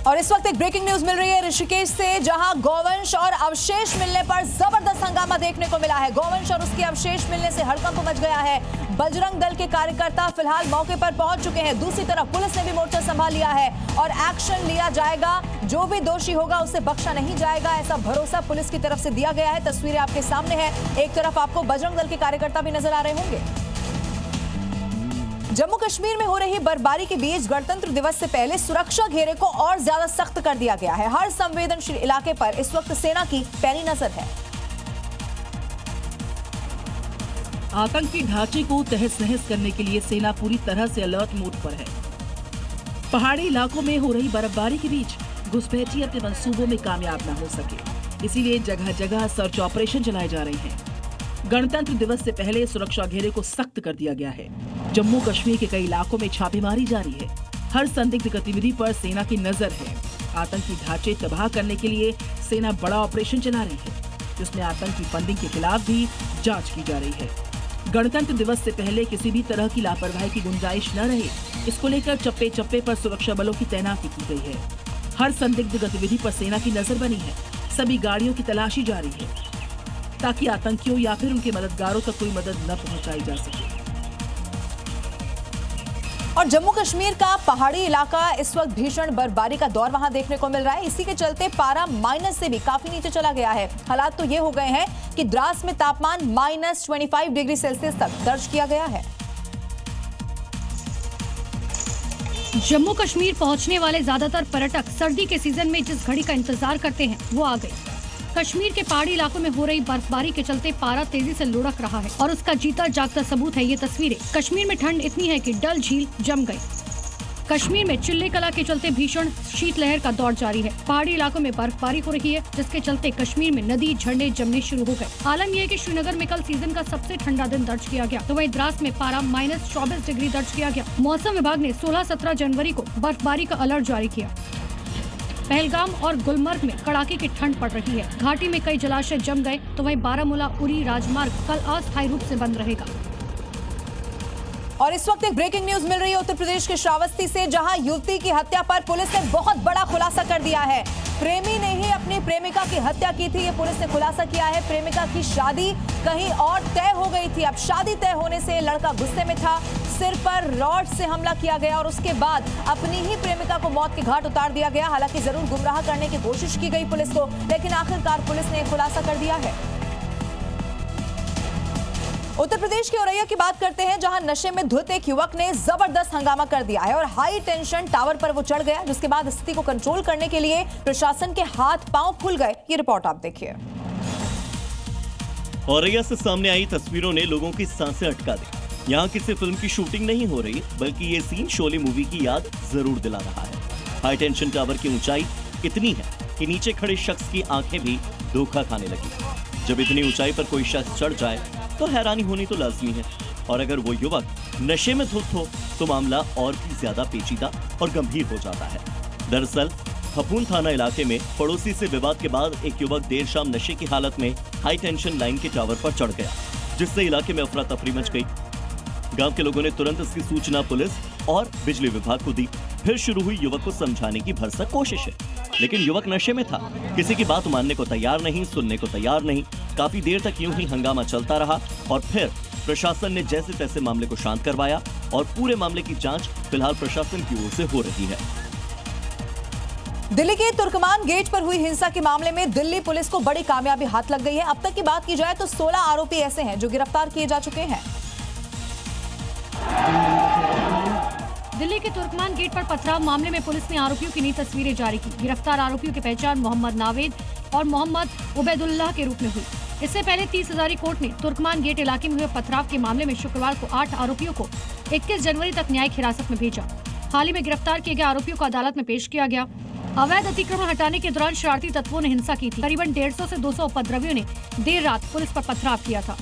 और इस वक्त एक ब्रेकिंग न्यूज मिल रही है ऋषिकेश से, जहां गौवंश और अवशेष मिलने पर जबरदस्त हंगामा देखने को मिला है। गौवंश और उसके अवशेष मिलने से हड़कंप मच गया है। बजरंग दल के कार्यकर्ता फिलहाल मौके पर पहुंच चुके हैं। दूसरी तरफ पुलिस ने भी मोर्चा संभाल लिया है और एक्शन लिया जाएगा। जो भी दोषी होगा उसे बख्शा नहीं जाएगा, ऐसा भरोसा पुलिस की तरफ से दिया गया है। तस्वीरें आपके सामने है। एक तरफ आपको बजरंग दल के कार्यकर्ता भी नजर आ रहे होंगे। जम्मू कश्मीर में हो रही बर्फबारी के बीच गणतंत्र दिवस से पहले सुरक्षा घेरे को और ज्यादा सख्त कर दिया गया है। हर संवेदनशील इलाके पर इस वक्त सेना की पैनी नजर है। आतंकी ढांचे को तहस नहस करने के लिए सेना पूरी तरह से अलर्ट मोड पर है। पहाड़ी इलाकों में हो रही बर्फबारी के बीच घुसपैठी अपने मंसूबों में कामयाब न हो सके, इसीलिए जगह जगह सर्च ऑपरेशन चलाए जा रहे हैं। गणतंत्र दिवस से पहले सुरक्षा घेरे को सख्त कर दिया गया है। जम्मू कश्मीर के कई इलाकों में छापेमारी जारी है। हर संदिग्ध गतिविधि पर सेना की नजर है। आतंकी ढांचे तबाह करने के लिए सेना बड़ा ऑपरेशन चला रही है, जिसमें आतंकी फंडिंग के खिलाफ भी जांच की जा रही है। गणतंत्र दिवस से पहले किसी भी तरह की लापरवाही की गुंजाइश न रहे, इसको लेकर चप्पे चप्पे पर सुरक्षा बलों की तैनाती की गई है। हर संदिग्ध गतिविधि पर सेना की नजर बनी है। सभी गाड़ियों की तलाशी जारी है, ताकि आतंकियों या फिर उनके मददगारों तक कोई मदद न पहुंचाई जा सके। और जम्मू कश्मीर का पहाड़ी इलाका इस वक्त भीषण बर्फबारी का दौर वहां देखने को मिल रहा है। इसी के चलते पारा माइनस से भी काफी नीचे चला गया है। हालात तो ये हो गए हैं कि द्रास में तापमान -25 डिग्री सेल्सियस तक दर्ज किया गया है। जम्मू कश्मीर पहुंचने वाले ज्यादातर पर्यटक सर्दी के सीजन में जिस घड़ी का इंतजार करते हैं वो आ गई। कश्मीर के पहाड़ी इलाकों में हो रही बर्फबारी के चलते पारा तेजी से लुढ़क रहा है और उसका जीता जागता सबूत है ये तस्वीरें। कश्मीर में ठंड इतनी है कि डल झील जम गई। कश्मीर में चिल्ले कला के चलते भीषण शीतलहर का दौर जारी है। पहाड़ी इलाकों में बर्फबारी हो रही है, जिसके चलते कश्मीर में नदी झरने जमने शुरू हो गए। आलम यह है कि श्रीनगर में कल सीजन का सबसे ठंडा दिन दर्ज किया गया, तो वहीं द्रास में पारा -24 डिग्री दर्ज किया गया। मौसम विभाग ने 16-17 जनवरी को बर्फबारी का अलर्ट जारी किया। पहलगाम और गुलमर्ग में कड़ाके की ठंड पड़ रही है। घाटी में कई जलाशय जम गए, तो वहीं बारामूला उरी राजमार्ग कल अस्थायी रूप से बंद रहेगा। और इस वक्त एक ब्रेकिंग न्यूज मिल रही है उत्तर प्रदेश के श्रावस्ती से, जहां युवती की हत्या पर पुलिस ने बहुत बड़ा खुलासा कर दिया है। प्रेमी ने ही अपनी प्रेमिका की हत्या की थी, ये पुलिस ने खुलासा किया है। प्रेमिका की शादी कहीं और तय हो गई थी। अब शादी तय होने से लड़का गुस्से में था, सिर पर रॉड से हमला किया गया और उसके बाद अपनी ही प्रेमिका को मौत के घाट उतार दिया गया। हालांकि जरूर गुमराह करने की कोशिश की गई पुलिस को, लेकिन आखिरकार पुलिस ने खुलासा कर दिया है। उत्तर प्रदेश के औरैया की बात करते हैं, जहां नशे में धुत एक युवक ने जबरदस्त हंगामा कर दिया है और हाई टेंशन टावर पर वो चढ़ गया, जिसके बाद स्थिति को कंट्रोल करने के लिए प्रशासन के हाथ पांव फूल गए। ये रिपोर्ट आप देखिए। औरैया से सामने आई तस्वीरों ने लोगों की सांसें अटका दी। यहाँ किसी फिल्म की शूटिंग नहीं हो रही, बल्कि ये सीन शोले मूवी की याद जरूर दिला रहा है। हाई टेंशन टावर की ऊंचाई इतनी है कि नीचे खड़े शख्स की आंखें भी धोखा खाने लगी। जब इतनी ऊंचाई पर कोई शख्स चढ़ जाए तो हैरानी होनी तो लाजमी है, और अगर वो युवक नशे में धुत हो तो मामला और भी ज्यादा पेचीदा और गंभीर हो जाता है। दरअसल हपून थाना इलाके में पड़ोसी से विवाद के बाद एक युवक देर शाम नशे की हालत में हाई टेंशन लाइन के टावर पर चढ़ गया, जिससे इलाके में अफरा तफरी मच गई। गांव के लोगों ने तुरंत इसकी सूचना पुलिस और बिजली विभाग को दी। फिर शुरू हुई युवक को समझाने की भरसक कोशिशें, लेकिन युवक नशे में था, किसी की बात मानने को तैयार नहीं, सुनने को तैयार नहीं। काफी देर तक यूं ही हंगामा चलता रहा और फिर प्रशासन ने जैसे तैसे मामले को शांत करवाया और पूरे मामले की जांच फिलहाल प्रशासन की ओर से हो रही है। दिल्ली के तुर्कमान गेट पर हुई हिंसा के मामले में दिल्ली पुलिस को बड़ी कामयाबी हाथ लग गई है। अब तक की बात की जाए तो 16 आरोपी ऐसे हैं जो गिरफ्तार किए जा चुके हैं। दिल्ली के तुर्कमान गेट पर पथराव मामले में पुलिस ने आरोपियों की नई तस्वीरें जारी की। गिरफ्तार आरोपियों की पहचान मोहम्मद नावेद और मोहम्मद उबैदुल्लाह के रूप में हुई। इससे पहले 30 हजारी कोर्ट ने तुर्कमान गेट इलाके में हुए पथराव के मामले में शुक्रवार को 8 आरोपियों को 21 जनवरी तक न्यायिक हिरासत में भेजा। हाल ही में गिरफ्तार किए गए आरोपियों को अदालत में पेश किया गया। अवैध अतिक्रमण हटाने के दौरान शरारती तत्वों ने हिंसा की थी। करीबन 150 से 200 उपद्रवियों ने देर रात पुलिस पर पथराव किया था।